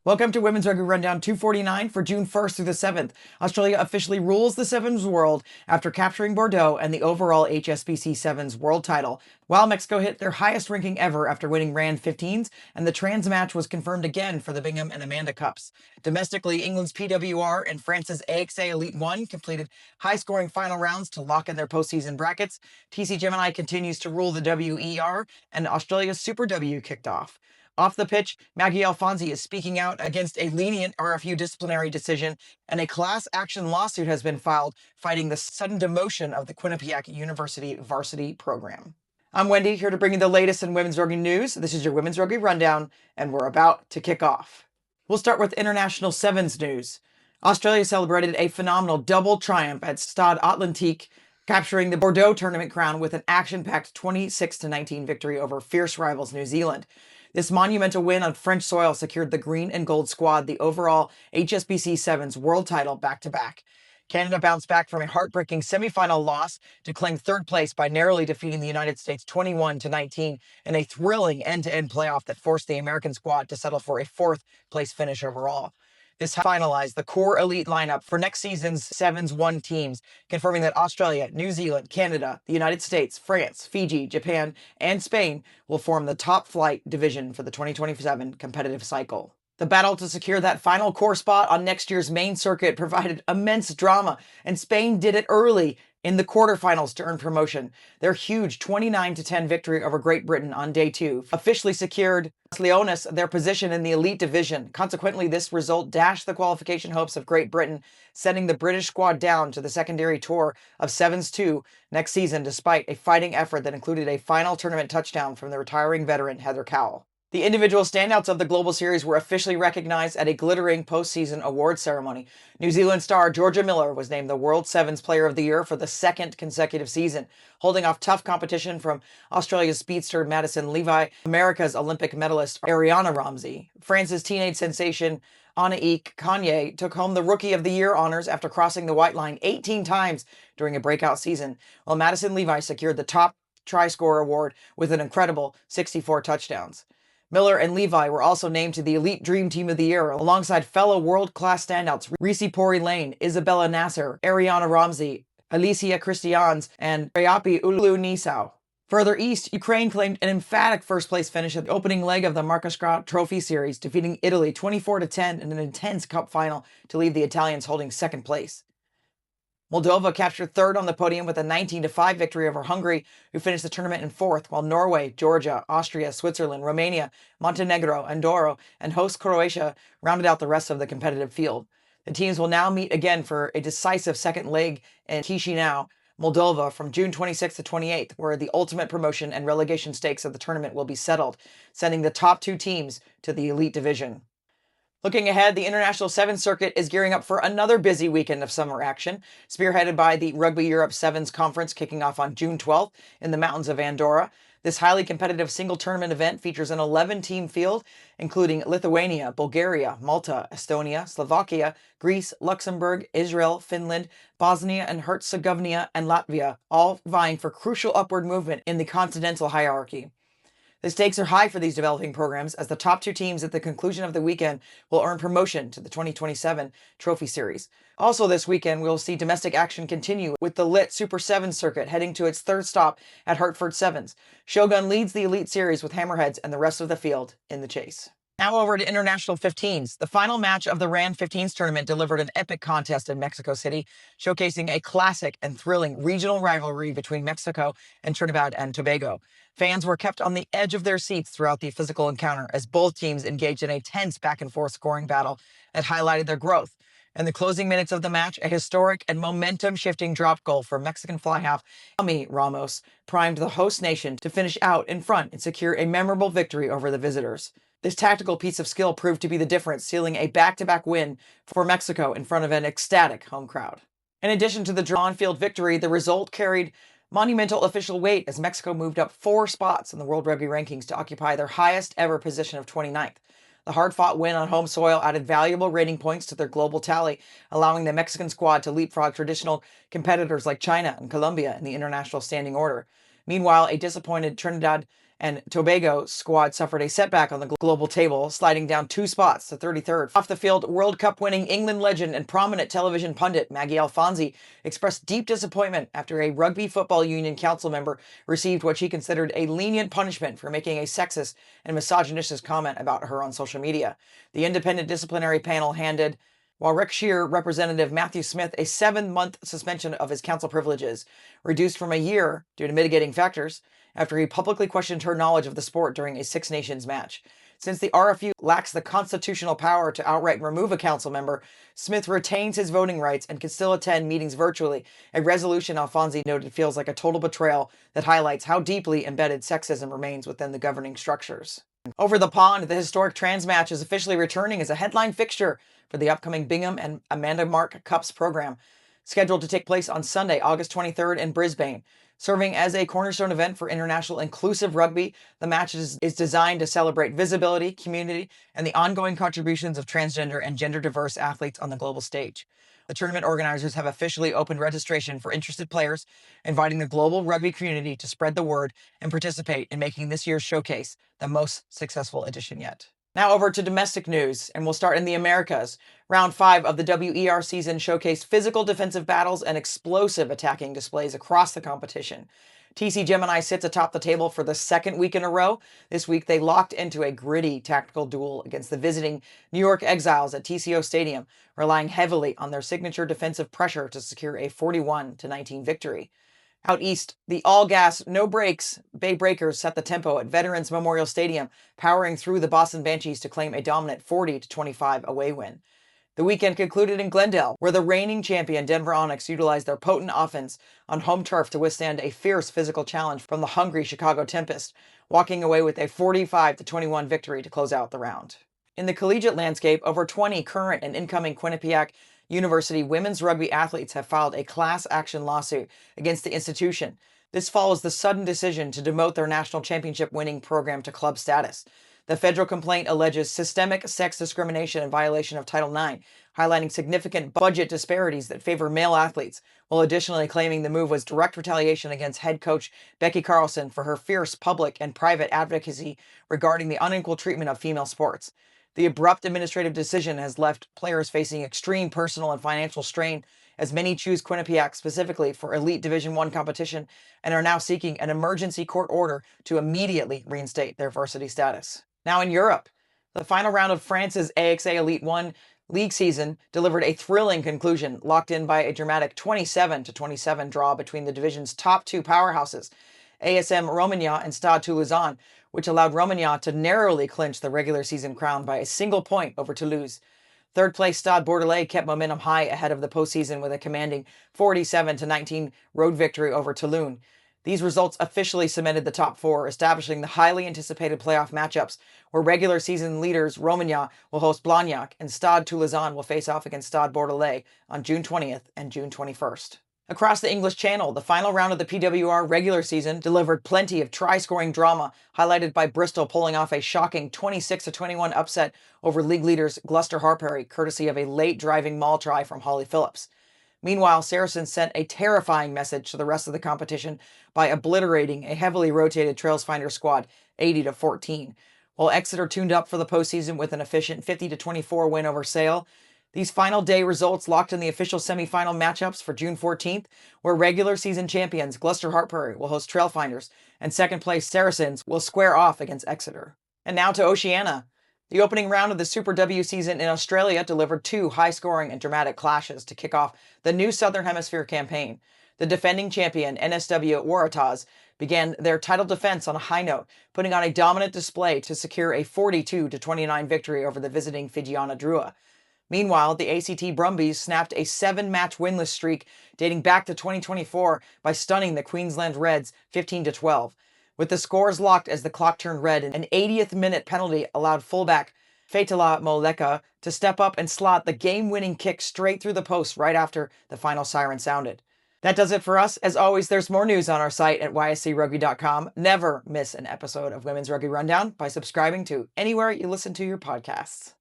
Welcome to Women's Rugby Rundown 249 for June 1st through the 7th. Australia officially rules the Sevens world after capturing Bordeaux and the overall HSBC Sevens world title, while Mexico hit their highest ranking ever after winning RAN 15s, and the trans match was confirmed again for the Bingham and Amanda Cups. Domestically, England's PWR and France's AXA Elite 1 completed high-scoring final rounds to lock in their postseason brackets. TC Gemini continues to rule the WER, and Australia's Super W kicked off. Off the pitch, Maggie Alphonsi is speaking out against a lenient RFU disciplinary decision, and a class action lawsuit has been filed fighting the sudden demotion of the Quinnipiac University varsity program. I'm Wendy, here to bring you the latest in women's rugby news. This is your Women's Rugby Rundown, and we're about to kick off. We'll start with international sevens news. Australia celebrated a phenomenal double triumph at Stade Atlantique, capturing the Bordeaux tournament crown with an action-packed 26-19 victory over fierce rivals New Zealand. This monumental win on French soil secured the green and gold squad the overall HSBC Sevens world title back-to-back. Canada bounced back from a heartbreaking semifinal loss to claim third place by narrowly defeating the United States 21-19 in a thrilling end-to-end playoff that forced the American squad to settle for a fourth-place finish overall. This finalized the core elite lineup for next season's Sevens 1 teams, confirming that Australia, New Zealand, Canada, the United States, France, Fiji, Japan, and Spain will form the top flight division for the 2027 competitive cycle. The battle to secure that final core spot on next year's main circuit provided immense drama, and Spain did it early in the quarterfinals to earn promotion. Their huge 29-10 victory over Great Britain on day 2 officially secured Leones their position in the elite division. Consequently, this result dashed the qualification hopes of Great Britain, sending the British squad down to the secondary tour of Sevens 2 next season, despite a fighting effort that included a final tournament touchdown from the retiring veteran Heather Cowell. The individual standouts of the Global Series were officially recognized at a glittering postseason awards ceremony. New Zealand star Georgia Miller was named the World Sevens Player of the Year for the second consecutive season, holding off tough competition from Australia's speedster Madison Levi, America's Olympic medalist Ariana Ramsey. France's teenage sensation Anaïque Kanye took home the Rookie of the Year honors after crossing the white line 18 times during a breakout season, while Madison Levi secured the top try scorer award with an incredible 64 touchdowns. Miller and Levi were also named to the Elite Dream Team of the Year alongside fellow world-class standouts Reese Pori Lane, Isabella Nasser, Ariana Ramsey, Alicia Christians, and Rayapi Ulu Nisau. Further east, Ukraine claimed an emphatic first-place finish at the opening leg of the Marcoschrott Trophy Series, defeating Italy 24-10 in an intense cup final to leave the Italians holding second place. Moldova captured third on the podium with a 19-5 victory over Hungary, who finished the tournament in fourth, while Norway, Georgia, Austria, Switzerland, Romania, Montenegro, Andorra, and host Croatia rounded out the rest of the competitive field. The teams will now meet again for a decisive second leg in Chisinau, Moldova, from June 26th to 28th, where the ultimate promotion and relegation stakes of the tournament will be settled, sending the top 2 teams to the elite division. Looking ahead, the International Sevens circuit is gearing up for another busy weekend of summer action, spearheaded by the Rugby Europe Sevens Conference kicking off on June 12th in the mountains of Andorra. This highly competitive single tournament event features an 11-team field, including Lithuania, Bulgaria, Malta, Estonia, Slovakia, Greece, Luxembourg, Israel, Finland, Bosnia and Herzegovina, and Latvia, all vying for crucial upward movement in the continental hierarchy. The stakes are high for these developing programs, as the top 2 teams at the conclusion of the weekend will earn promotion to the 2027 Trophy Series. Also this weekend, we'll see domestic action continue with the lit Super 7 circuit heading to its third stop at Hartford Sevens. Shogun leads the Elite Series with Hammerheads and the rest of the field in the chase. Now over to International 15s. The final match of the RAN 15s tournament delivered an epic contest in Mexico City, showcasing a classic and thrilling regional rivalry between Mexico and Trinidad and Tobago. Fans were kept on the edge of their seats throughout the physical encounter as both teams engaged in a tense back-and-forth scoring battle that highlighted their growth. In the closing minutes of the match, a historic and momentum-shifting drop goal for Mexican fly half Ami Ramos primed the host nation to finish out in front and secure a memorable victory over the visitors. This tactical piece of skill proved to be the difference, sealing a back-to-back win for Mexico in front of an ecstatic home crowd. In addition to the drawn-field victory, the result carried monumental official weight as Mexico moved up 4 spots in the World Rugby rankings to occupy their highest ever position of 29th. The hard-fought win on home soil added valuable rating points to their global tally, allowing the Mexican squad to leapfrog traditional competitors like China and Colombia in the international standing order. Meanwhile, a disappointed Trinidad and Tobago squad suffered a setback on the global table, sliding down 2 spots to 33rd. Off the field, World Cup winning England legend and prominent television pundit Maggie Alphonsi expressed deep disappointment after a Rugby Football Union council member received what she considered a lenient punishment for making a sexist and misogynistic comment about her on social media. The independent disciplinary panel handed Warwickshire Representative Matthew Smith a 7-month suspension of his council privileges, reduced from a year due to mitigating factors, after he publicly questioned her knowledge of the sport during a Six Nations match. Since the RFU lacks the constitutional power to outright remove a council member, Smith retains his voting rights and can still attend meetings virtually, a resolution Alphonsi noted feels like a total betrayal that highlights how deeply embedded sexism remains within the governing structures. Over the pond, the historic trans match is officially returning as a headline fixture for the upcoming Bingham and Amanda Cups program, scheduled to take place on Sunday, August 23rd in Brisbane. Serving as a cornerstone event for international inclusive rugby, the match is designed to celebrate visibility, community, and the ongoing contributions of transgender and gender-diverse athletes on the global stage. The tournament organizers have officially opened registration for interested players, inviting the global rugby community to spread the word and participate in making this year's showcase the most successful edition yet. Now over to domestic news, and we'll start in the Americas. Round 5 of the WRR season showcased physical defensive battles and explosive attacking displays across the competition. TC Gemini sits atop the table for the 2nd week in a row. This week they locked into a gritty tactical duel against the visiting New York Exiles at TCO Stadium, relying heavily on their signature defensive pressure to secure a 41-19 victory. Out east, the all-gas, no-brakes Bay Breakers set the tempo at Veterans Memorial Stadium, powering through the Boston Banshees to claim a dominant 40-25 away win. The weekend concluded in Glendale, where the reigning champion Denver Onyx utilized their potent offense on home turf to withstand a fierce physical challenge from the hungry Chicago Tempest, walking away with a 45-21 victory to close out the round. In the collegiate landscape, over 20 current and incoming Quinnipiac University women's rugby athletes have filed a class action lawsuit against the institution. This follows the sudden decision to demote their national championship winning program to club status. The federal complaint alleges systemic sex discrimination in violation of Title IX, highlighting significant budget disparities that favor male athletes, while additionally claiming the move was direct retaliation against head coach Becky Carlson for her fierce public and private advocacy regarding the unequal treatment of female sports. The abrupt administrative decision has left players facing extreme personal and financial strain, as many choose Quinnipiac specifically for elite Division I competition and are now seeking an emergency court order to immediately reinstate their varsity status. Now in Europe, the final round of France's AXA Elite 1 league season delivered a thrilling conclusion, locked in by a dramatic 27-27 draw between the division's top 2 powerhouses, ASM Romagna and Stade Toulousain, which allowed Romagna to narrowly clinch the regular season crown by a single point over Toulouse. Third place Stade Bordeaux kept momentum high ahead of the postseason with a commanding 47-19 road victory over Toulon. These results officially cemented the top 4, establishing the highly anticipated playoff matchups, where regular season leaders Romagna will host Blagnac and Stade Toulousain will face off against Stade Bordeaux on June 20th and June 21st. Across the English Channel, the final round of the PWR regular season delivered plenty of try-scoring drama, highlighted by Bristol pulling off a shocking 26-21 upset over league leaders Gloucester-Hartpury, courtesy of a late driving maul try from Holly Phillips. Meanwhile, Saracens sent a terrifying message to the rest of the competition by obliterating a heavily rotated Trailsfinder squad 80-14. While Exeter tuned up for the postseason with an efficient 50-24 win over Sale, these final day results locked in the official semi-final matchups for June 14th, where regular season champions Gloucester-Hartpury will host Trailfinders, and second place Saracens will square off against Exeter. And now to Oceania. The opening round of the Super W season in Australia delivered 2 high-scoring and dramatic clashes to kick off the new Southern Hemisphere campaign. The defending champion NSW Waratahs began their title defense on a high note, putting on a dominant display to secure a 42-29 victory over the visiting Fijiana Drua. Meanwhile, the ACT Brumbies snapped a 7-match winless streak dating back to 2024 by stunning the Queensland Reds 15-12. With the scores locked as the clock turned red, an 80th minute penalty allowed fullback Faitala Moleka to step up and slot the game-winning kick straight through the post right after the final siren sounded. That does it for us. As always, there's more news on our site at yscrugby.com. Never miss an episode of Women's Rugby Rundown by subscribing to anywhere you listen to your podcasts.